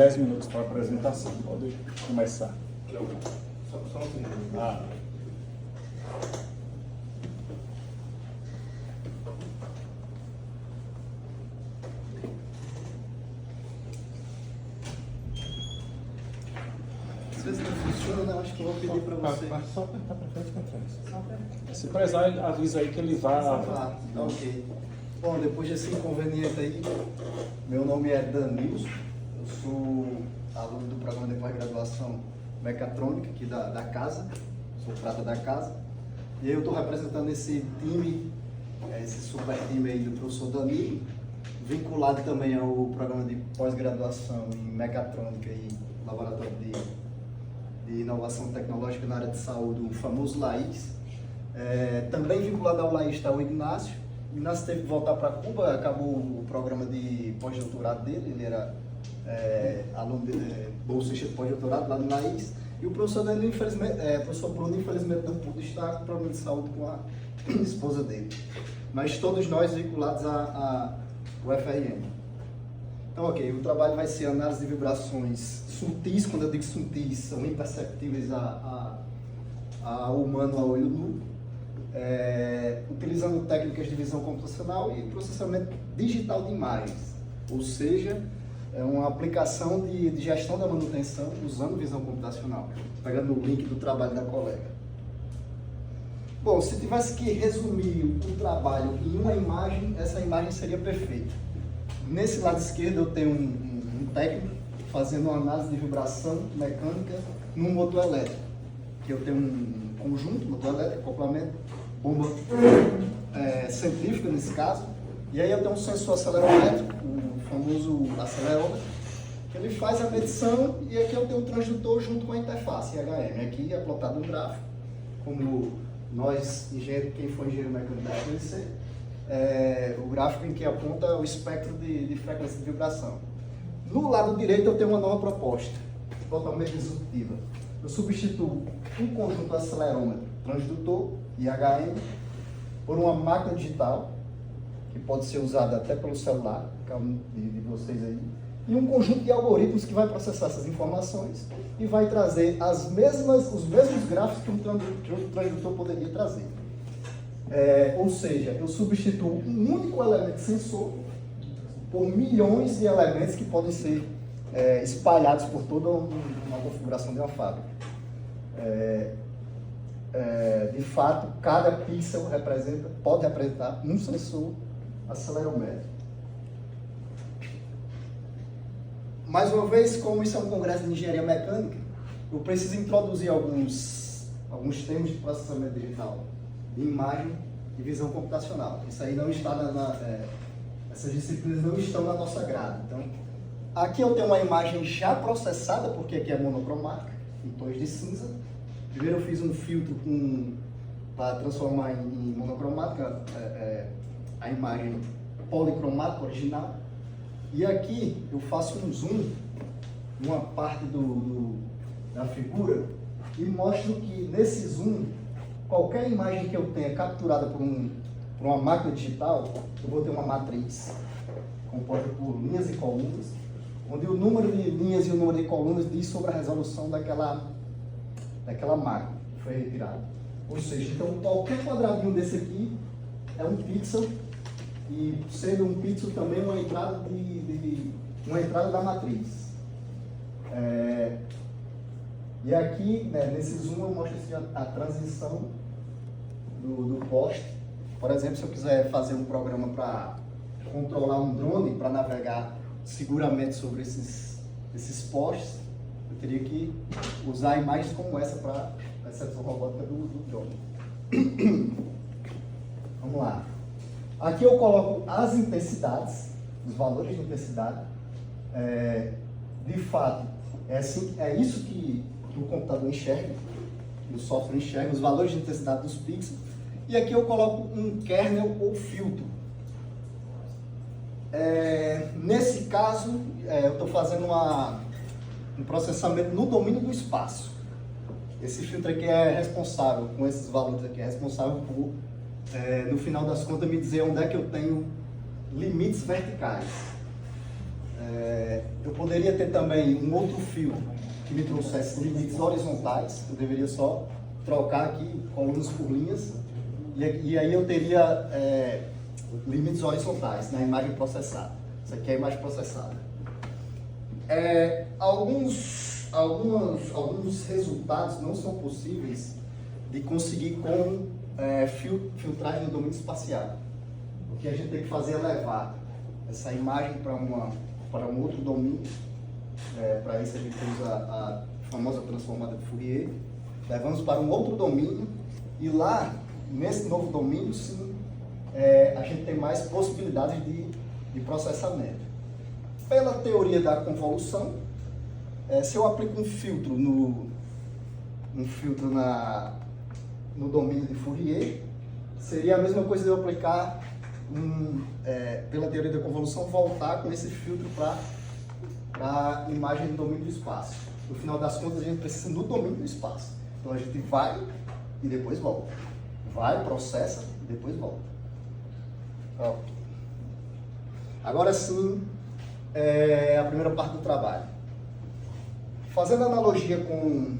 10 minutos para a apresentação, pode começar. Só um segundo. Ah. Às vezes não funciona, acho que eu vou pedir para você. Só apertar para frente e para trás. Se prezar, avisa aí que ele vai. Tá ok. Bom, depois desse inconveniente aí, meu nome é Danilson, eu sou aluno do programa de pós-graduação Mecatrônica aqui da casa, sou prata da casa, e aí eu estou representando esse time, esse super time aí do professor Danilo, vinculado também ao programa de pós-graduação em Mecatrônica e Laboratório de Inovação Tecnológica na área de saúde, o famoso LAIS. Também vinculado ao LAIS está o Ignácio. O Ignácio teve que voltar para Cuba, acabou o programa de pós-doutorado dele, ele era aluno de bolsista de pós-doutorado lá no LAIS. E o professor Danilo, infelizmente, professor Bruno, infelizmente não pôde estar com problema de saúde com a esposa dele. Mas todos nós vinculados ao FRM. Então, ok, o trabalho vai ser análise de vibrações sutis. Quando eu digo sutis, são imperceptíveis ao humano a olho nu, utilizando técnicas de visão computacional e processamento digital de imagens, ou seja, é uma aplicação de gestão da manutenção usando visão computacional, pegando o link do trabalho da colega. Bom, se tivesse que resumir o trabalho em uma imagem, essa imagem seria perfeita. Nesse lado esquerdo eu tenho um técnico fazendo uma análise de vibração mecânica num motor elétrico, que eu tenho um conjunto, motor elétrico, acoplamento, bomba centrífuga nesse caso, e aí eu tenho um sensor acelerométrico, o famoso acelerômetro, que ele faz a medição, e aqui eu tenho um transdutor junto com a interface HM. Aqui é plotado um gráfico, como nós, quem for engenheiro mecânico da PLC, o gráfico em que aponta o espectro de frequência de vibração. No lado direito eu tenho uma nova proposta, totalmente disruptiva. Eu substituo um conjunto acelerômetro, transdutor e HM por uma máquina digital, que pode ser usada até pelo celular, cada um de vocês aí, e um conjunto de algoritmos que vai processar essas informações e vai trazer os mesmos gráficos que um transdutor poderia trazer. Ou seja, eu substituo um único elemento sensor por milhões de elementos que podem ser espalhados por toda uma configuração de uma fábrica. De fato, cada pixel pode representar um sensor acelerômetro. Mais uma vez, como isso é um congresso de engenharia mecânica, eu preciso introduzir alguns termos de processamento digital, de imagem e visão computacional. Isso aí não está essas disciplinas não estão na nossa grade. Então, aqui eu tenho uma imagem já processada, porque aqui é monocromática, em tons de cinza. Primeiro eu fiz um filtro para transformar em monocromática a imagem policromática original. E aqui eu faço um zoom numa parte da figura e mostro que nesse zoom, qualquer imagem que eu tenha capturada por uma máquina digital, eu vou ter uma matriz composta por linhas e colunas, onde o número de linhas e o número de colunas diz sobre a resolução daquela máquina que foi retirada. Ou seja, então qualquer quadradinho desse aqui é um pixel, e sendo um pixel também uma entrada da matriz. E aqui, nesse zoom, eu mostro assim, a transição do poste. Por exemplo, se eu quiser fazer um programa para controlar um drone, para navegar seguramente sobre esses postes, eu teria que usar imagens como essa para a percepção robótica do drone. Vamos lá. Aqui eu coloco as intensidades, os valores de intensidade. De fato, é isso que o computador enxerga, que o software enxerga, os valores de intensidade dos pixels. E aqui eu coloco um kernel ou filtro. Nesse caso, eu estou fazendo um processamento no domínio do espaço. Esse filtro aqui é responsável, com esses valores aqui, é responsável por, no final das contas, me dizer onde é que eu tenho limites verticais. Eu poderia ter também um outro fio que me trouxesse limites horizontais. Eu deveria só trocar aqui colunas por linhas. E aí eu teria limites horizontais na imagem processada. Isso aqui é a imagem processada. Alguns resultados não são possíveis de conseguir com filtragem no domínio espacial. O que a gente tem que fazer é levar essa imagem para um outro domínio. Para isso a gente usa a famosa transformada de Fourier. Levamos para um outro domínio e lá, nesse novo domínio, sim, a gente tem mais possibilidades de processamento. Pela teoria da convolução, se eu aplico um filtro no domínio de Fourier, seria a mesma coisa de eu aplicar, pela teoria da convolução, voltar com esse filtro para a imagem do domínio do espaço. No final das contas, a gente precisa do domínio do espaço. Então a gente vai e depois volta. Vai, processa e depois volta. Agora sim, a primeira parte do trabalho. Fazendo analogia com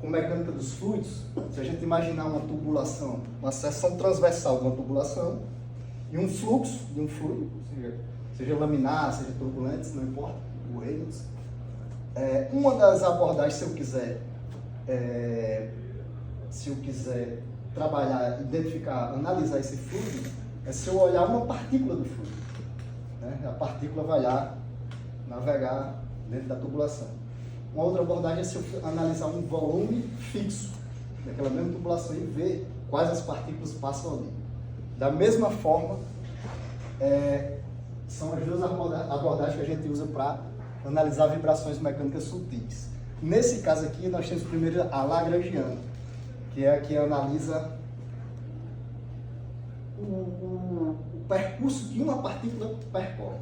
mecânica dos fluidos, se a gente imaginar uma tubulação, uma seção transversal de uma tubulação e um fluxo de um fluido, seja laminar, seja turbulente, não importa, o Reynolds. Uma das abordagens, se eu quiser trabalhar, identificar, analisar esse fluido, é se eu olhar uma partícula do fluido. A partícula vai lá navegar dentro da tubulação. Uma outra abordagem é se eu analisar um volume fixo daquela mesma tubulação e ver quais as partículas passam ali. Da mesma forma, são as duas abordagens que a gente usa para analisar vibrações mecânicas sutis. Nesse caso aqui, nós temos primeiro a Lagrangiana, que é a que analisa o percurso que uma partícula percorre.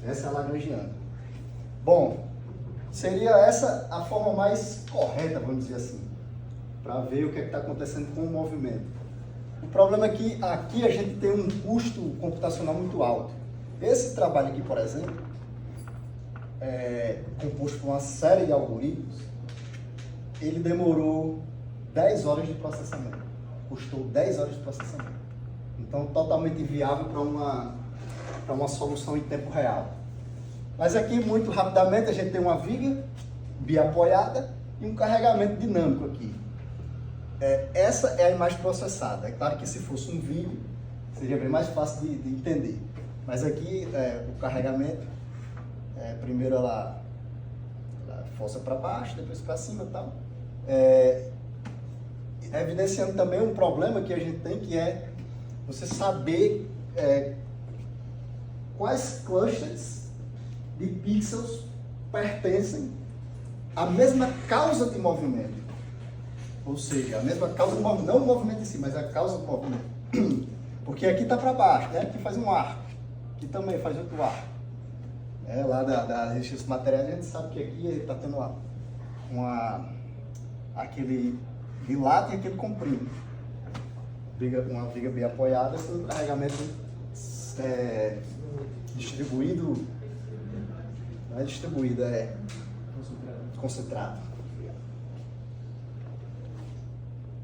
Essa é a Lagrangiana. Bom, seria essa a forma mais correta, vamos dizer assim, para ver o que está acontecendo com o movimento. O problema é que aqui a gente tem um custo computacional muito alto. Esse trabalho aqui, por exemplo, composto por uma série de algoritmos, ele demorou 10 horas de processamento. Custou 10 horas de processamento. Então, totalmente inviável para uma solução em tempo real. Mas aqui, muito rapidamente, a gente tem uma viga biapoiada e um carregamento dinâmico aqui. Essa é a imagem processada. É claro que se fosse um vídeo, seria bem mais fácil de entender. Mas aqui, o carregamento, primeiro ela força para baixo, depois para cima e tal. Evidenciando também um problema que a gente tem, que é você saber quais clusters de pixels pertencem à mesma causa de movimento. Ou seja, a mesma causa do movimento, não o movimento em si, mas a causa do movimento. Porque aqui está para baixo, né? Aqui faz um arco, aqui também faz outro arco. Lá da registro materiais, a gente sabe que aqui está tendo aquele dilata e aquele comprime. Uma viga bem apoiada, com carregamento distribuído. Não é distribuído, é concentrado.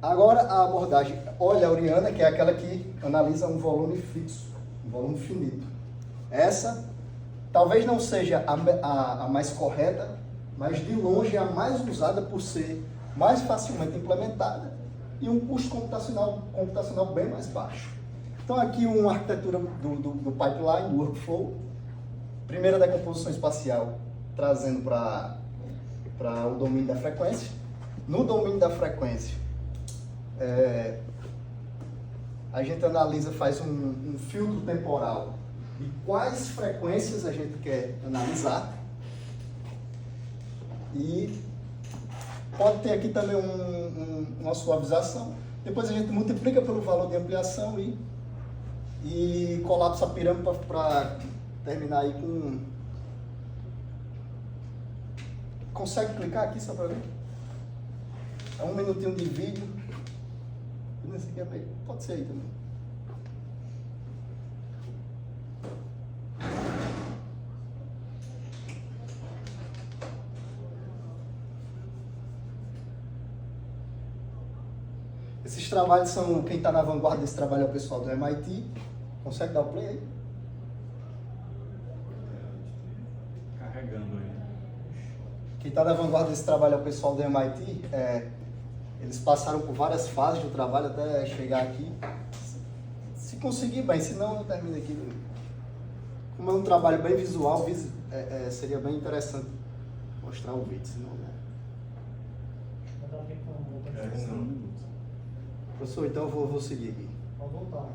Agora a abordagem euleriana, que é aquela que analisa um volume fixo, um volume finito. Essa talvez não seja a mais correta, mas de longe é a mais usada por ser mais facilmente implementada e um custo computacional bem mais baixo. Então aqui uma arquitetura do pipeline, do workflow. Primeira decomposição espacial, trazendo para o domínio da frequência. No domínio da frequência, a gente analisa, faz um filtro temporal de quais frequências a gente quer analisar. E pode ter aqui também uma suavização. Depois a gente multiplica pelo valor de ampliação e colapsa a pirâmide para terminar aí com... Consegue clicar aqui só para ver? É 1 minutinho de vídeo. Pode ser aí também. Esses trabalhos são, quem está na vanguarda desse trabalho é o pessoal do MIT. Consegue dar o play aí? Carregando aí. Quem está na vanguarda desse trabalho é o pessoal do MIT. Eles passaram por várias fases do trabalho até chegar aqui. Se conseguir, bem, se não termina aqui. Como é um trabalho bem visual, seria bem interessante mostrar o vídeo, senão, né? Professor, então eu vou seguir aqui. Pode voltar.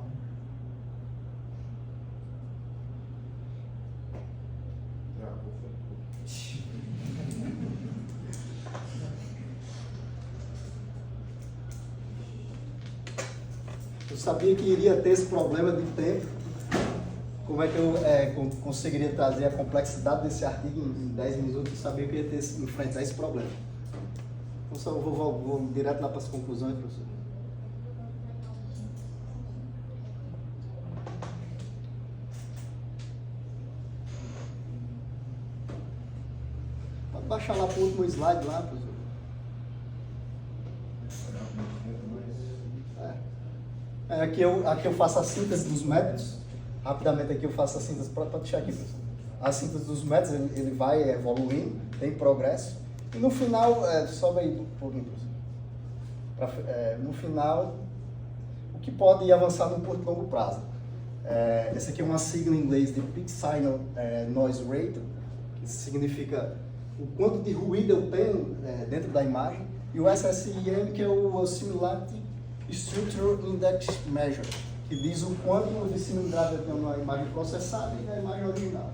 Eu sabia que iria ter esse problema de tempo. Como é que eu conseguiria trazer a complexidade desse artigo em 10 minutos? Eu sabia que ia ter enfrentar esse problema. Então, só vou direto lá para as conclusões, professor. Pode baixar lá para o último slide lá, professor. Aqui eu faço a síntese dos métodos. Rapidamente aqui eu faço a síntese, pode deixar aqui, professor. A síntese dos métodos, ele vai evoluindo, tem progresso. E no final, sobe aí um pouquinho, professor. No final, o que pode avançar no curto e longo prazo. Essa aqui é uma sigla em inglês de Peak Signal Noise Rate, que significa o quanto de ruído eu tenho dentro da imagem. E o SSIM, que é o Similarity Structure Index Measure, que diz o quanto de similaridade eu tenho na imagem processada e na imagem original.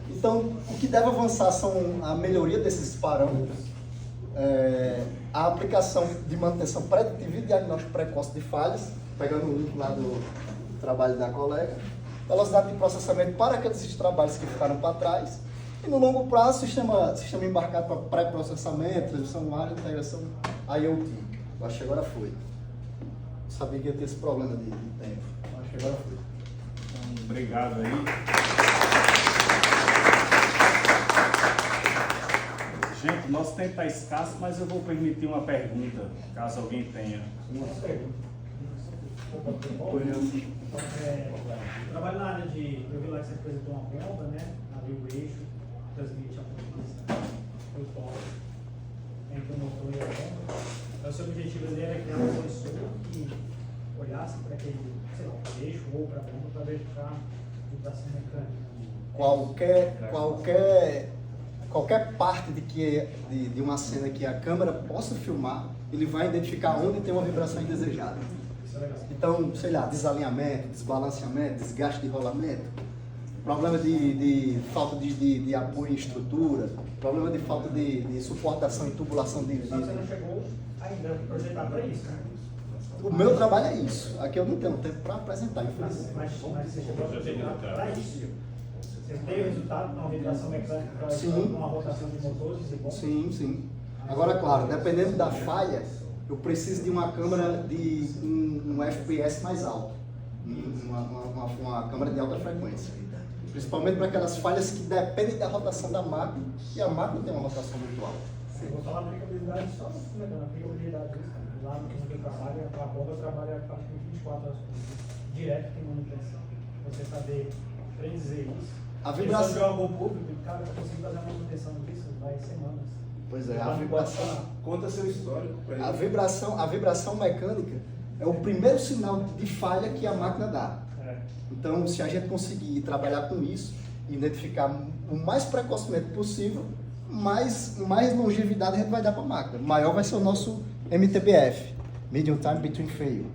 Então, o que deve avançar são a melhoria desses parâmetros, a aplicação de manutenção preditiva e diagnóstico precoce de falhas, pegando o link lá do trabalho da colega, velocidade de processamento para aqueles trabalhos que ficaram para trás, e no longo prazo, sistema embarcado para pré-processamento, redução área, integração IoT. Eu acho que agora foi. Eu sabia que ia ter esse problema de tempo. Eu acho que agora foi. Então, obrigado aí. Gente, nosso tempo está escasso, mas eu vou permitir uma pergunta, caso alguém tenha. Trabalho na área de... Eu vi lá que você apresentou uma bomba, né? Ali o eixo, transmite a potência do toque entre o motor e a bomba. Então, o seu objetivo ali era criar um sensor que olhasse para aquele, sei lá, eixo ou para a bomba para verificar a vibração mecânica. Qualquer parte de uma cena que a câmera possa filmar, ele vai identificar onde tem uma vibração indesejada. Isso é legal. Então, sei lá, desalinhamento, desbalanceamento, desgaste de rolamento, problema de falta de apoio em estrutura, problema de falta de suportação e tubulação de... Só que você não chegou ainda a projetar para isso, né? O meu trabalho é isso. Aqui eu não tenho tempo para apresentar, infelizmente. Mas você chegou a projetar para isso. Você tem o resultado de uma vibração mecânica para Sim. uma rotação de motores e bombas? Sim, sim. Agora, claro, dependendo da falha, eu preciso de uma câmera de um FPS mais alto. Uma câmera de alta frequência. Principalmente para aquelas falhas que dependem da rotação da máquina, e a máquina tem uma rotação muito alta. Eu vou falar aplicabilidade só no filme, a aplicabilidade disso. Lá no que eu trabalho, a bomba trabalha praticamente 24 horas por dia. Direto tem manutenção. Você saber predizer isso. A vibração... de algum público, cara, eu consigo fazer a manutenção disso, vai semanas. Pois é, a vibração... Conta seu histórico para ele. A vibração mecânica é o primeiro sinal de falha que a máquina dá. Então, se a gente conseguir trabalhar com isso, identificar o mais precocemente possível, mais longevidade a gente vai dar para a máquina. Maior vai ser o nosso MTBF, Medium Time Between Failure.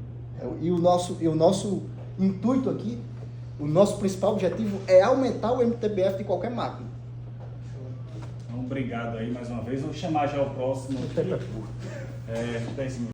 E o nosso intuito aqui, o nosso principal objetivo é aumentar o MTBF de qualquer máquina. Então, obrigado aí mais uma vez. Vou chamar já o próximo. O tempo é curto. 10 minutos.